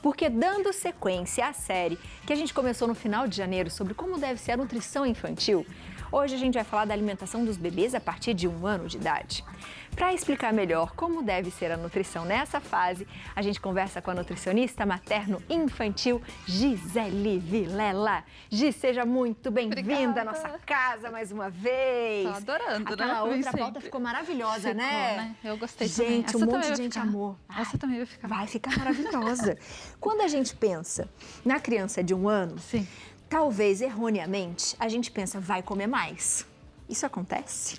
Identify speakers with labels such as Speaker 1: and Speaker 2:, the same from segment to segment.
Speaker 1: porque dando sequência à série que a gente começou no final de janeiro sobre como deve ser a nutrição infantil, hoje a gente vai falar da alimentação dos bebês a partir de 1 ano de idade. Para explicar melhor como deve ser a nutrição nessa fase, a gente conversa com a nutricionista materno-infantil Gisele Vilela. Gi, seja muito bem-vinda à nossa casa mais uma vez.
Speaker 2: Tô adorando,
Speaker 1: Aquela
Speaker 2: né?
Speaker 1: outra pauta ficou maravilhosa,
Speaker 2: ficou, né? Eu gostei também.
Speaker 1: Gente, um monte de gente amou.
Speaker 2: Essa também vai ficar.
Speaker 1: Vai ficar maravilhosa. Quando a gente pensa na criança de 1 ano,
Speaker 2: Sim.
Speaker 1: talvez erroneamente a gente pensa, vai comer mais. Isso acontece?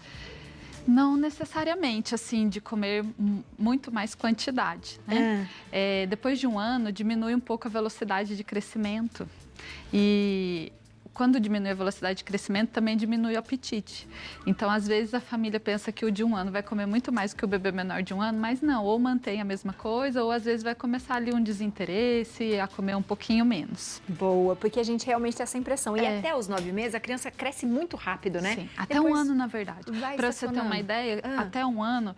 Speaker 2: Não necessariamente, assim, de comer muito mais quantidade, né? Depois de 1 ano, diminui um pouco a velocidade de crescimento. E quando diminui a velocidade de crescimento, também diminui o apetite. Então, às vezes, a família pensa que o de 1 ano vai comer muito mais que o bebê menor de 1 ano, mas não, ou mantém a mesma coisa, ou às vezes vai começar ali um desinteresse, a comer um pouquinho menos.
Speaker 1: Boa, porque a gente realmente tem essa impressão. E até os 9 meses, a criança cresce muito rápido, né?
Speaker 2: Sim, até 1 ano, na verdade. Para você ter uma ideia, até 1 ano,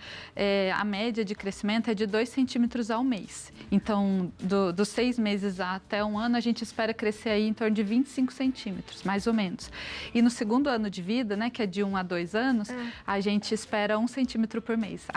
Speaker 2: a média de crescimento é de 2 centímetros ao mês. Então, dos 6 meses até 1 ano, a gente espera crescer aí em torno de 25 centímetros. Mais ou menos. E no 2º ano de vida, né, que é de 1 a 2 anos, a gente espera 1 centímetro por mês.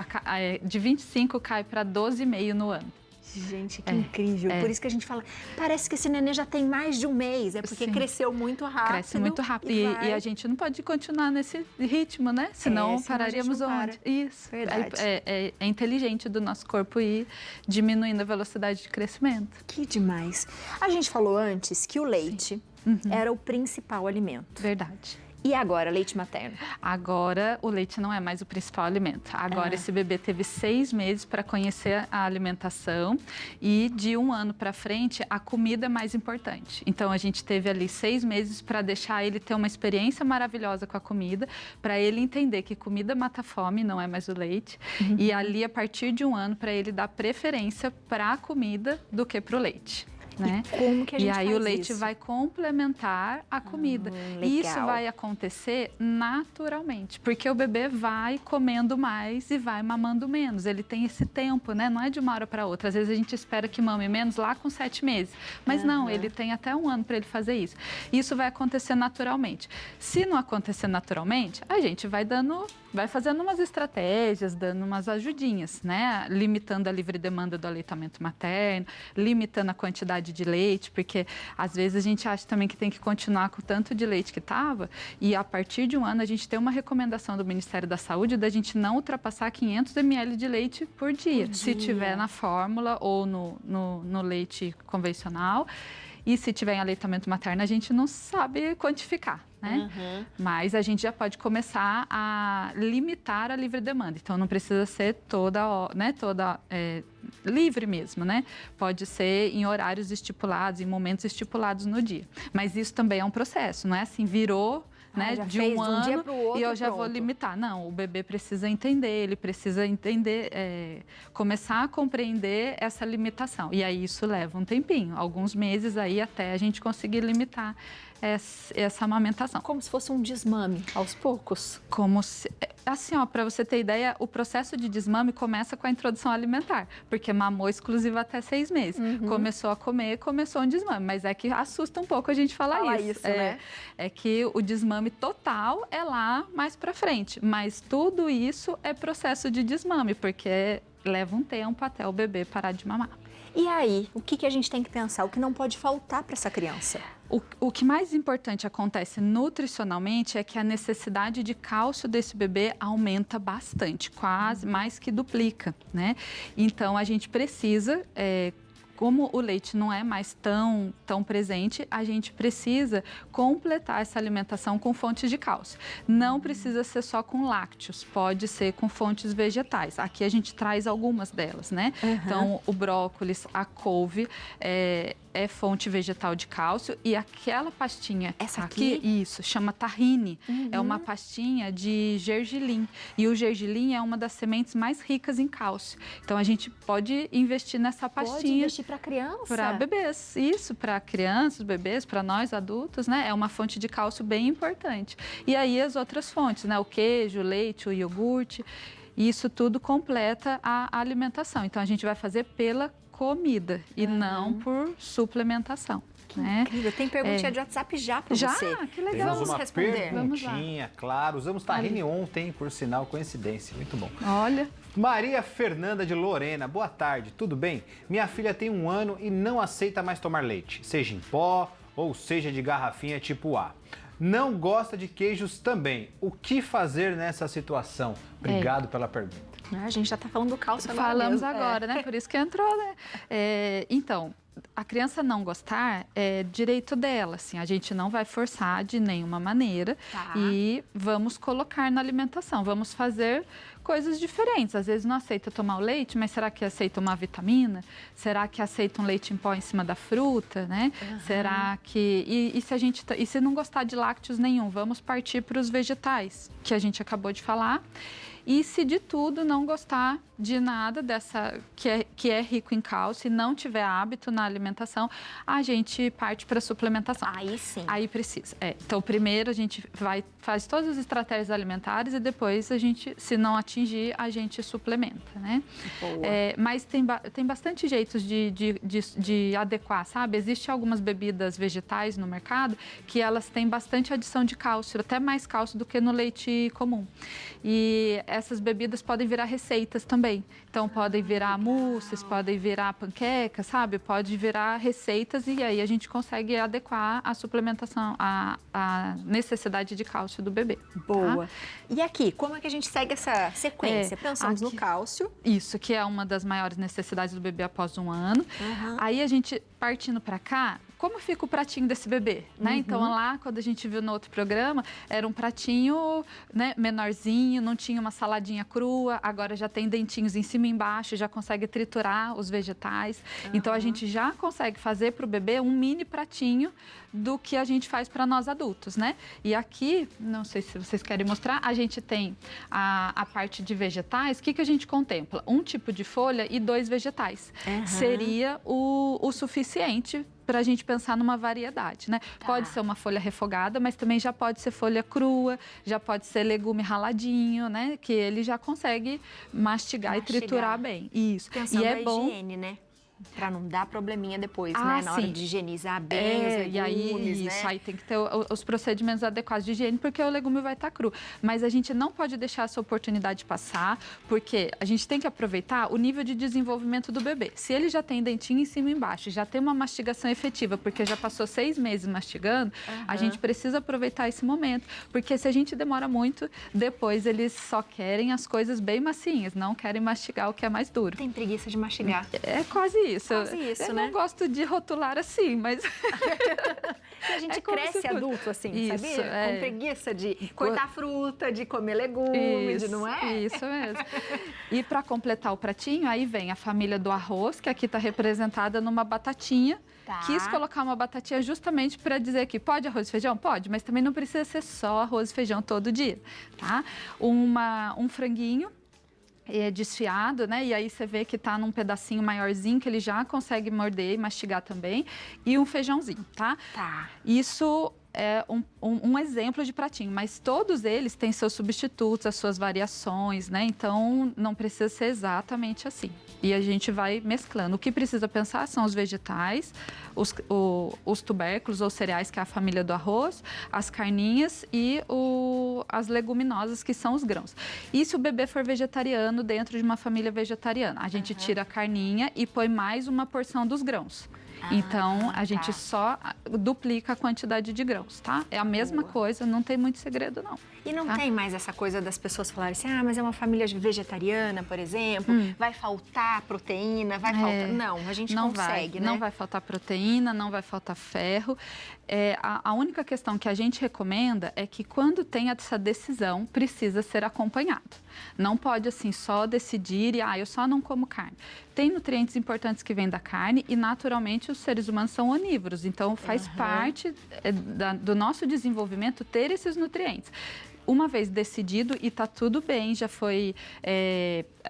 Speaker 2: De 25 cai para 12,5 no ano.
Speaker 1: Gente, que incrível. Por isso que a gente fala, parece que esse nenê já tem mais de 1 mês. É porque cresceu muito rápido.
Speaker 2: Cresce muito rápido. E a gente não pode continuar nesse ritmo, né? Senão pararíamos onde? Isso.
Speaker 1: Verdade.
Speaker 2: É inteligente do nosso corpo ir diminuindo a velocidade de crescimento.
Speaker 1: Que demais. A gente falou antes que o leite era o principal alimento.
Speaker 2: Verdade.
Speaker 1: E agora, leite materno?
Speaker 2: Agora, o leite não é mais o principal alimento. Agora, esse bebê teve 6 meses para conhecer a alimentação e de 1 ano para frente, a comida é mais importante. Então, a gente teve ali 6 meses para deixar ele ter uma experiência maravilhosa com a comida, para ele entender que comida mata fome, não é mais o leite. E ali, a partir de 1 ano, para ele dar preferência para a comida do que para o leite. Né?
Speaker 1: E como que a gente
Speaker 2: aí
Speaker 1: faz
Speaker 2: o leite
Speaker 1: isso?
Speaker 2: vai complementar a comida. E isso vai acontecer naturalmente, porque o bebê vai comendo mais e vai mamando menos. Ele tem esse tempo, né? Não é de uma hora para outra. Às vezes a gente espera que mame menos lá com 7 meses. Mas não, ele tem até 1 ano para ele fazer isso. Isso vai acontecer naturalmente. Se não acontecer naturalmente, a gente vai fazendo umas estratégias, dando umas ajudinhas, né? Limitando a livre demanda do aleitamento materno, limitando a quantidade de leite, porque às vezes a gente acha também que tem que continuar com o tanto de leite que estava, e a partir de 1 ano a gente tem uma recomendação do Ministério da Saúde da gente não ultrapassar 500 ml de leite por dia, se tiver na fórmula ou no leite convencional. E se tiver em aleitamento materno, a gente não sabe quantificar, né? Mas a gente já pode começar a limitar a livre demanda. Então, não precisa ser toda livre mesmo, né? Pode ser em horários estipulados, em momentos estipulados no dia. Mas isso também é um processo, não é assim, virou... né, de 1 ano
Speaker 1: dia pro outro,
Speaker 2: e eu já vou limitar. Não, o bebê precisa entender, ele precisa começar a compreender essa limitação. E aí isso leva um tempinho, alguns meses aí até a gente conseguir limitar essa amamentação.
Speaker 1: Como se fosse um desmame, aos poucos?
Speaker 2: Como se... Assim, ó, para você ter ideia, o processo de desmame começa com a introdução alimentar, porque mamou exclusiva até 6 meses. Começou a comer, começou um desmame, mas é que assusta um pouco a gente falar isso.
Speaker 1: Né?
Speaker 2: É que o desmame total é lá mais para frente, mas tudo isso é processo de desmame, porque leva um tempo até o bebê parar de mamar.
Speaker 1: E aí, o que a gente tem que pensar? O que não pode faltar para essa criança?
Speaker 2: O que mais importante acontece nutricionalmente é que a necessidade de cálcio desse bebê aumenta bastante, quase mais que duplica, né? Então, a gente precisa... como o leite não é mais tão presente, a gente precisa completar essa alimentação com fontes de cálcio. Não precisa ser só com lácteos, pode ser com fontes vegetais. Aqui a gente traz algumas delas, né? Então, o brócolis, a couve, é fonte vegetal de cálcio, e aquela pastinha
Speaker 1: essa
Speaker 2: aqui, isso, chama tahine, é uma pastinha de gergelim, e o gergelim é uma das sementes mais ricas em cálcio. Então a gente pode investir nessa pastinha.
Speaker 1: Pode investir para criança?
Speaker 2: Para bebês, isso, para crianças, bebês, para nós adultos, né? É uma fonte de cálcio bem importante. E aí as outras fontes, né? O queijo, o leite, o iogurte, isso tudo completa a alimentação. Então a gente vai fazer pela comida e não por suplementação.
Speaker 1: Que incrível. Tem perguntinha de WhatsApp já para você.
Speaker 2: Que legal.
Speaker 3: Temos uma
Speaker 1: responder.
Speaker 3: perguntinha, claro. Usamos Tahine ontem, por sinal, coincidência. Muito bom.
Speaker 2: Olha.
Speaker 3: Maria Fernanda de Lorena, boa tarde, tudo bem? Minha filha tem 1 ano e não aceita mais tomar leite, seja em pó ou seja de garrafinha tipo A. Não gosta de queijos também. O que fazer nessa situação? Obrigado pela pergunta.
Speaker 1: A gente já está falando do cálcio agora.
Speaker 2: Falamos
Speaker 1: mesmo.
Speaker 2: agora, né? Por isso que entrou, né? Então, a criança não gostar é direito dela, assim, a gente não vai forçar de nenhuma maneira e vamos colocar na alimentação, vamos fazer coisas diferentes. Às vezes não aceita tomar o leite, mas será que aceita uma vitamina? Será que aceita um leite em pó em cima da fruta, né? Será que... E se não gostar de lácteos nenhum, vamos partir para os vegetais, que a gente acabou de falar. E se de tudo não gostar de nada dessa que é rico em cálcio e não tiver hábito na alimentação, a gente parte para suplementação.
Speaker 1: Aí sim.
Speaker 2: Aí precisa. Então, primeiro a gente faz todas as estratégias alimentares e depois a gente, se não atingir, a gente suplementa, né?
Speaker 1: Boa.
Speaker 2: Mas tem bastante jeitos de adequar, sabe? Existem algumas bebidas vegetais no mercado que elas têm bastante adição de cálcio, até mais cálcio do que no leite comum. E essas bebidas podem virar receitas também. Então, podem virar mousses, podem virar panquecas, sabe? Pode virar receitas e aí a gente consegue adequar a suplementação, a necessidade de cálcio do bebê.
Speaker 1: Boa.
Speaker 2: Tá?
Speaker 1: E aqui, como é que a gente segue essa sequência? Pensamos no cálcio.
Speaker 2: Isso, que é uma das maiores necessidades do bebê após 1 ano. Aí a gente, partindo para cá, como fica o pratinho desse bebê, né? Então, lá, quando a gente viu no outro programa, era um pratinho, né, menorzinho, não tinha uma saladinha crua, agora já tem dentinhos em cima e embaixo, já consegue triturar os vegetais. Então, a gente já consegue fazer para o bebê um mini pratinho do que a gente faz para nós adultos, né? E aqui, não sei se vocês querem mostrar, a gente tem a parte de vegetais. O que a gente contempla? Um tipo de folha e 2 vegetais. Seria o suficiente para a gente pensar numa variedade, né? Pode ser uma folha refogada, mas também já pode ser folha crua, já pode ser legume raladinho, né? Que ele já consegue mastigar e triturar bem. Isso.
Speaker 1: Pensando
Speaker 2: e é
Speaker 1: na
Speaker 2: bom
Speaker 1: higiene, né? Para não dar probleminha depois, né? Na hora de higienizar bem os legumes,
Speaker 2: e aí,
Speaker 1: né?
Speaker 2: Isso, aí tem que ter os procedimentos adequados de higiene, porque o legume vai estar cru. Mas a gente não pode deixar essa oportunidade passar, porque a gente tem que aproveitar o nível de desenvolvimento do bebê. Se ele já tem dentinho em cima e embaixo, já tem uma mastigação efetiva, porque já passou 6 meses mastigando, a gente precisa aproveitar esse momento, porque se a gente demora muito, depois eles só querem as coisas bem macinhas, não querem mastigar o que é mais duro.
Speaker 1: Tem preguiça de mastigar.
Speaker 2: É quase isso.
Speaker 1: Quase isso,
Speaker 2: eu
Speaker 1: né?
Speaker 2: não gosto de rotular assim, mas...
Speaker 1: E a gente cresce adulto assim,
Speaker 2: isso,
Speaker 1: sabia? Com preguiça de cortar fruta, de comer legumes, não é?
Speaker 2: Isso mesmo. E para completar o pratinho, aí vem a família do arroz, que aqui está representada numa batatinha. Quis colocar uma batatinha justamente para dizer que pode arroz e feijão? Pode, mas também não precisa ser só arroz e feijão todo dia, tá? Um franguinho desfiado, né? E aí você vê que tá num pedacinho maiorzinho que ele já consegue morder e mastigar também. E um feijãozinho, tá? Isso é um exemplo de pratinho, mas todos eles têm seus substitutos, as suas variações, né? Então, não precisa ser exatamente assim. E a gente vai mesclando. O que precisa pensar são os vegetais, os tubérculos ou cereais, que é a família do arroz, as carninhas e as leguminosas, que são os grãos. E se o bebê for vegetariano, dentro de uma família vegetariana, a gente tira a carninha e põe mais uma porção dos grãos. Então, a gente só duplica a quantidade de grãos, tá? É a mesma coisa, não tem muito segredo, não.
Speaker 1: E não tem mais essa coisa das pessoas falarem assim, mas é uma família vegetariana, por exemplo, vai faltar proteína, vai faltar... Não, a gente não consegue, né?
Speaker 2: Não vai faltar proteína, não vai faltar ferro. A única questão que a gente recomenda é que quando tem essa decisão, precisa ser acompanhado. Não pode, assim, só decidir e, eu só não como carne. Tem nutrientes importantes que vêm da carne e, naturalmente, os seres humanos são onívoros. Então, faz parte do nosso desenvolvimento ter esses nutrientes. uma vez decidido e está tudo bem, já foi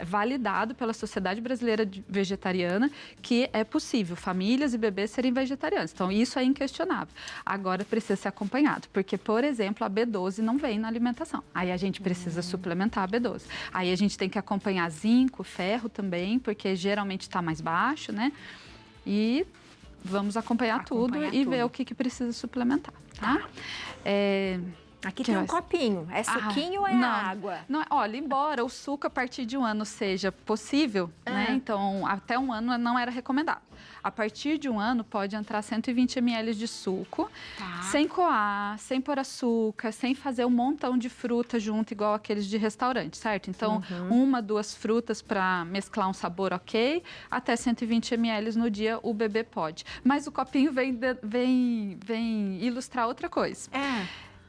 Speaker 2: validado pela Sociedade Brasileira Vegetariana que é possível famílias e bebês serem vegetarianos. Então, isso é inquestionável. Agora, precisa ser acompanhado, porque, por exemplo, a B12 não vem na alimentação. Aí a gente precisa suplementar a B12. Aí a gente tem que acompanhar zinco, ferro também, porque geralmente está mais baixo, né? E vamos acompanhar tudo e ver o que precisa suplementar, tá?
Speaker 1: Aqui tem um copinho. É suquinho ou é água?
Speaker 2: Não, olha, embora o suco a partir de um ano seja possível, né? Então, até um ano não era recomendado. A partir de um ano pode entrar 120 ml de suco, sem coar, sem pôr açúcar, sem fazer um montão de fruta junto, igual aqueles de restaurante, certo? Então, 1, 2 frutas para mesclar um sabor ok, até 120 ml no dia o bebê pode. Mas o copinho vem ilustrar outra coisa.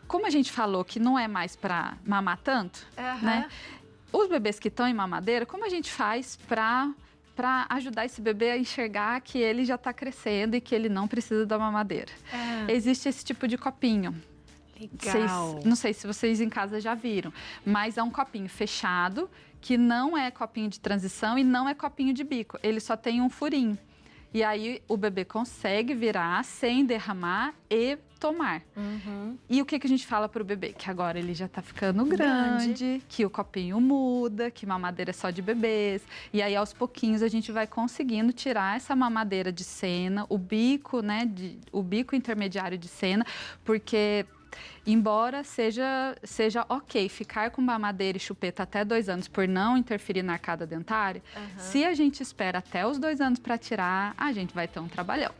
Speaker 2: Como a gente falou que não é mais para mamar tanto, né? Os bebês que estão em mamadeira, como a gente faz para ajudar esse bebê a enxergar que ele já está crescendo e que ele não precisa da mamadeira? Existe esse tipo de copinho.
Speaker 1: Legal.
Speaker 2: Não sei se vocês em casa já viram, mas é um copinho fechado, que não é copinho de transição e não é copinho de bico. Ele só tem um furinho. E aí o bebê consegue virar sem derramar e tomar. E o que a gente fala para o bebê? Que agora ele já está ficando grande, que o copinho muda, que mamadeira é só de bebês. E aí, aos pouquinhos, a gente vai conseguindo tirar essa mamadeira de cena, o bico, né, o bico intermediário de cena, porque... Embora seja ok ficar com mamadeira e chupeta até 2 anos por não interferir na arcada dentária, se a gente espera até os 2 anos para tirar, a gente vai ter um trabalhão.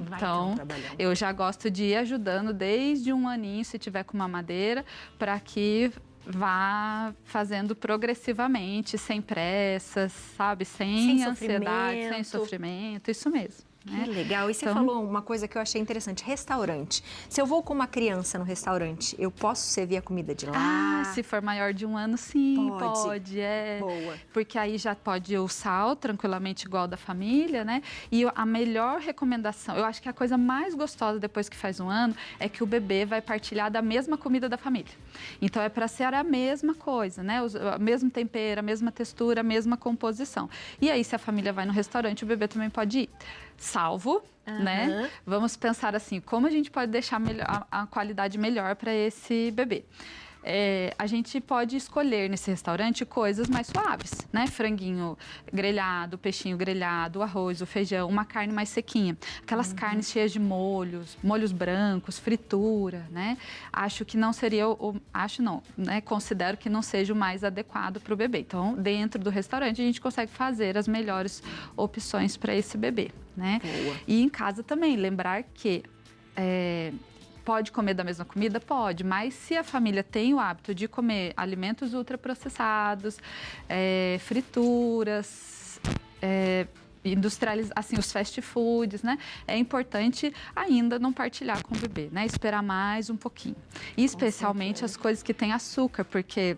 Speaker 2: Eu já gosto de ir ajudando desde 1 aninho, se tiver com mamadeira, para que vá fazendo progressivamente, sem pressas, sabe? Sem ansiedade, sem sofrimento, isso mesmo.
Speaker 1: Que legal. E você falou uma coisa que eu achei interessante, restaurante. Se eu vou com uma criança no restaurante, eu posso servir a comida de lá?
Speaker 2: Se for maior de 1 ano, sim, pode.
Speaker 1: Boa.
Speaker 2: Porque aí já pode o sal, tranquilamente igual da família, né? E a melhor recomendação, eu acho que a coisa mais gostosa depois que faz 1 ano, é que o bebê vai partilhar da mesma comida da família. Então, é para ser a mesma coisa, né? O mesmo tempero, a mesma textura, a mesma composição. E aí, se a família vai no restaurante, o bebê também pode ir. Salvo, né? Vamos pensar assim, como a gente pode deixar a qualidade melhor para esse bebê? A gente pode escolher nesse restaurante coisas mais suaves, né? Franguinho grelhado, peixinho grelhado, o arroz, o feijão, uma carne mais sequinha. Aquelas carnes cheias de molhos brancos, fritura, né? Acho que não seria né? Considero que não seja o mais adequado para o bebê. Então, dentro do restaurante, a gente consegue fazer as melhores opções para esse bebê, né?
Speaker 1: Boa.
Speaker 2: E em casa também, lembrar que... Pode comer da mesma comida? Pode, mas se a família tem o hábito de comer alimentos ultraprocessados, frituras, assim, os fast foods, né? É importante ainda não partilhar com o bebê, né? Esperar mais um pouquinho. E especialmente as coisas que têm açúcar, porque...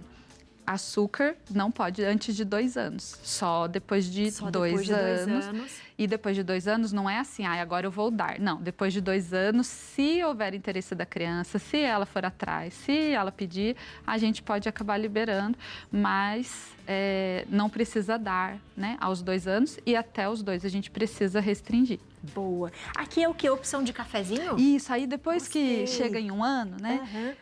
Speaker 2: Açúcar não pode antes de 2 anos, só depois de 2 anos. E depois de 2 anos não é assim, agora eu vou dar. Não, depois de 2 anos, se houver interesse da criança, se ela for atrás, se ela pedir, a gente pode acabar liberando, mas não precisa dar, né, aos 2 anos e até os 2 a gente precisa restringir.
Speaker 1: Boa. Aqui é o quê? Opção de cafezinho?
Speaker 2: Isso, aí depois que chega em 1 ano, né?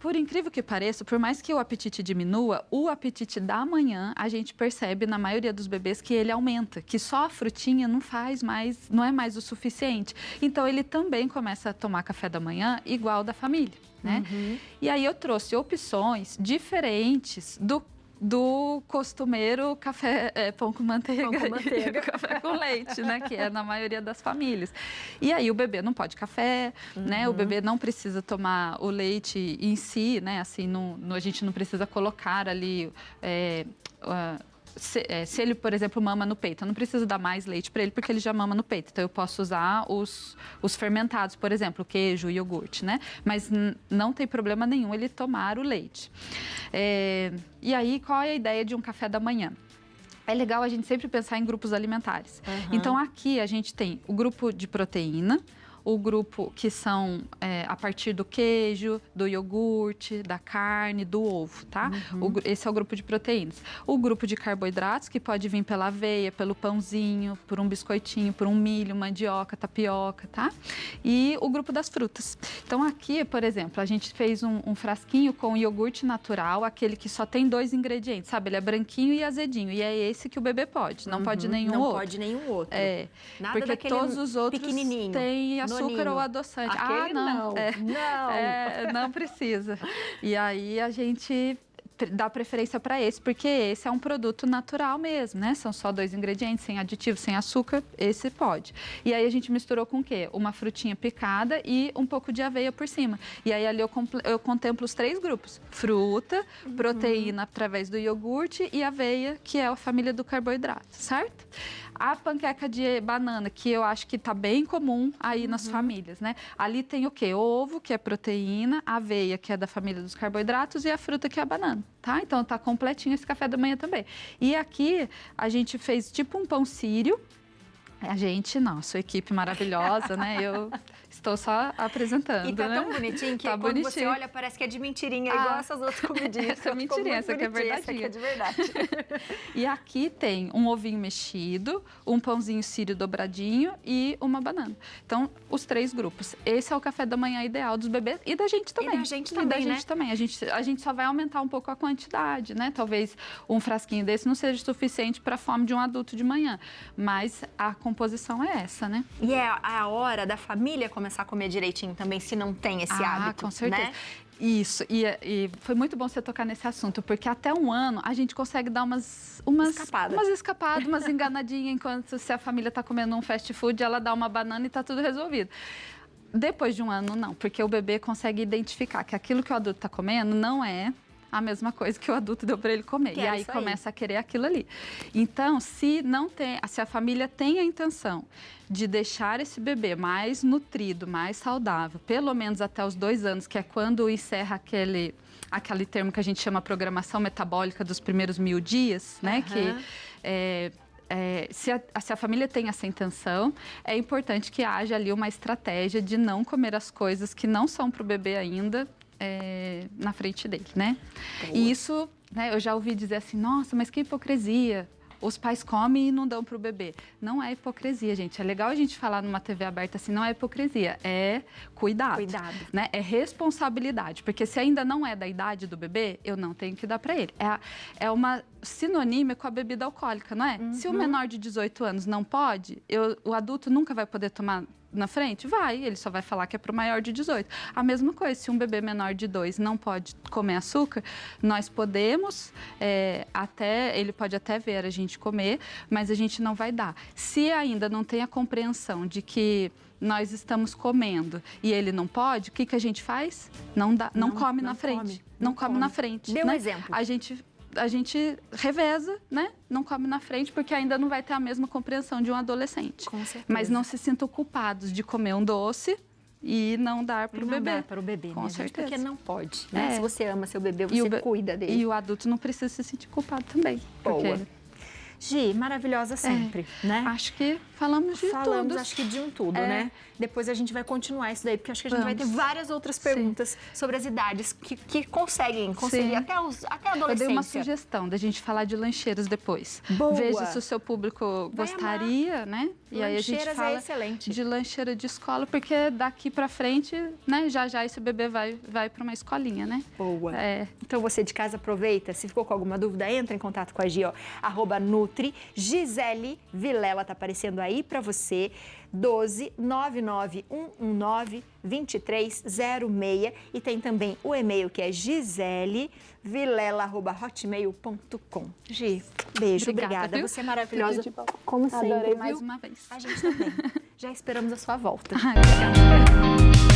Speaker 2: Por incrível que pareça, por mais que o apetite diminua, o apetite da manhã a gente percebe na maioria dos bebês que ele aumenta, que só a frutinha não é mais o suficiente. Então ele também começa a tomar café da manhã igual da família, né? E aí eu trouxe opções diferentes do costumeiro café, pão com manteiga, e café com leite, né? Que é na maioria das famílias. E aí o bebê não pode café, né? O bebê não precisa tomar o leite em si, né? Assim, a gente não precisa colocar ali... Se ele, por exemplo, mama no peito, eu não preciso dar mais leite para ele porque ele já mama no peito. Então, eu posso usar os fermentados, por exemplo, o queijo, o iogurte, né? Mas não tem problema nenhum ele tomar o leite. E aí, qual é a ideia de um café da manhã? É legal a gente sempre pensar em grupos alimentares. Então, aqui a gente tem o grupo de proteína, o grupo que são a partir do queijo, do iogurte, da carne, do ovo, tá? Esse é o grupo de proteínas. O grupo de carboidratos, que pode vir pela aveia, pelo pãozinho, por um biscoitinho, por um milho, mandioca, tapioca, tá? E o grupo das frutas. Então aqui, por exemplo, a gente fez um frasquinho com iogurte natural, aquele que só tem 2 ingredientes, sabe? Ele é branquinho e azedinho, e é esse que o bebê pode, não pode nenhum outro.
Speaker 1: Não pode nenhum outro.
Speaker 2: Nada porque todos os outros têm açúcar ou adoçante.
Speaker 1: Aquele não.
Speaker 2: Não precisa. E aí a gente dá preferência para esse, porque esse é um produto natural mesmo, né? São só 2 ingredientes, sem aditivo, sem açúcar, esse pode. E aí a gente misturou com o quê? Uma frutinha picada e um pouco de aveia por cima. E aí ali eu contemplo os 3 grupos: fruta, proteína através do iogurte e aveia, que é a família do carboidrato, certo? A panqueca de banana, que eu acho que está bem comum aí nas famílias, né? Ali tem o quê? Ovo, que é proteína, aveia, que é da família dos carboidratos, e a fruta, que é a banana, tá? Então tá completinho esse café da manhã também. E aqui a gente fez tipo um pão sírio. Sua equipe maravilhosa, né? Eu estou só apresentando,
Speaker 1: E tá
Speaker 2: né?
Speaker 1: tão bonitinho que
Speaker 2: tá
Speaker 1: quando
Speaker 2: bonitinho.
Speaker 1: você olha, parece que é de mentirinha, igual essas outras comidinhas.
Speaker 2: Essa é mentirinha, essa aqui é verdade.
Speaker 1: Essa aqui é de verdade.
Speaker 2: E aqui tem um ovinho mexido, um pãozinho sírio dobradinho e uma banana. Então, os 3 grupos. Esse é o café da manhã ideal dos bebês e da gente também.
Speaker 1: E da gente também, né?
Speaker 2: Também. A gente só vai aumentar um pouco a quantidade, né? Talvez um frasquinho desse não seja suficiente para a fome de um adulto de manhã, mas a composição é essa, né?
Speaker 1: E é a hora da família começar a comer direitinho também, se não tem esse hábito,
Speaker 2: com certeza.
Speaker 1: né?
Speaker 2: Isso, e foi muito bom você tocar nesse assunto, porque até um ano a gente consegue dar umas escapadas, umas enganadinhas, enquanto se a família está comendo um fast food, ela dá uma banana e está tudo resolvido. Depois de um ano, não, porque o bebê consegue identificar que aquilo que o adulto está comendo não é a mesma coisa que o adulto deu para ele comer. E aí começa a querer aquilo ali. Então, se a família tem a intenção de deixar esse bebê mais nutrido, mais saudável, pelo menos até os 2 anos, que é quando encerra aquele termo que a gente chama programação metabólica dos primeiros 1000 dias, né? Que se a família tem essa intenção, é importante que haja ali uma estratégia de não comer as coisas que não são para o bebê ainda, na frente dele, né? Boa. E isso, né, eu já ouvi dizer assim, nossa, mas que hipocrisia. Os pais comem e não dão para o bebê. Não é hipocrisia, gente. É legal a gente falar numa TV aberta assim, não é hipocrisia, é cuidado. Né? É responsabilidade, porque se ainda não é da idade do bebê, eu não tenho que dar para ele. É uma sinônima com a bebida alcoólica, não é? Se o menor de 18 anos não pode, o adulto nunca vai poder tomar na frente? Ele só vai falar que é para o maior de 18. A mesma coisa, se um bebê menor de 2 não pode comer açúcar, nós podemos, ele pode até ver a gente comer, mas a gente não vai dar. Se ainda não tem a compreensão de que nós estamos comendo e ele não pode, o que a gente faz? Não come na frente. Não come na frente.
Speaker 1: Dê um exemplo.
Speaker 2: A gente reveza, né? Não come na frente, porque ainda não vai ter a mesma compreensão de um adolescente.
Speaker 1: Com certeza.
Speaker 2: Mas não se sintam culpados de comer um doce e não dar para o bebê.
Speaker 1: Não dar para o bebê,
Speaker 2: com certeza.
Speaker 1: Porque não pode, né? Se você ama seu bebê, você cuida dele.
Speaker 2: E o adulto não precisa se sentir culpado também.
Speaker 1: Boa. Gi, maravilhosa sempre, né?
Speaker 2: Acho que falamos de tudo.
Speaker 1: Acho que de um tudo, né? Depois a gente vai continuar isso daí, porque acho que a gente vai ter várias outras perguntas sobre as idades que conseguem conseguir até a adolescência.
Speaker 2: Eu dei uma sugestão da gente falar de lancheiras depois.
Speaker 1: Boa.
Speaker 2: Veja se o seu público gostaria, né? E aí a gente fala
Speaker 1: de
Speaker 2: lancheira de escola, porque daqui pra frente, né? Já esse bebê vai para uma escolinha, né?
Speaker 1: Boa. Então você de casa aproveita, se ficou com alguma dúvida, entra em contato com a Gi, @Nutri. Gisele Vilela tá aparecendo aí para você. 12 99 119 2306 e tem também o e-mail que é giselevilela@hotmail.com. Gi, beijo, obrigada. Você é maravilhosa.
Speaker 2: Como sempre,
Speaker 1: adorei,
Speaker 2: mais uma vez.
Speaker 1: A gente também. Já esperamos a sua volta.
Speaker 2: Obrigada.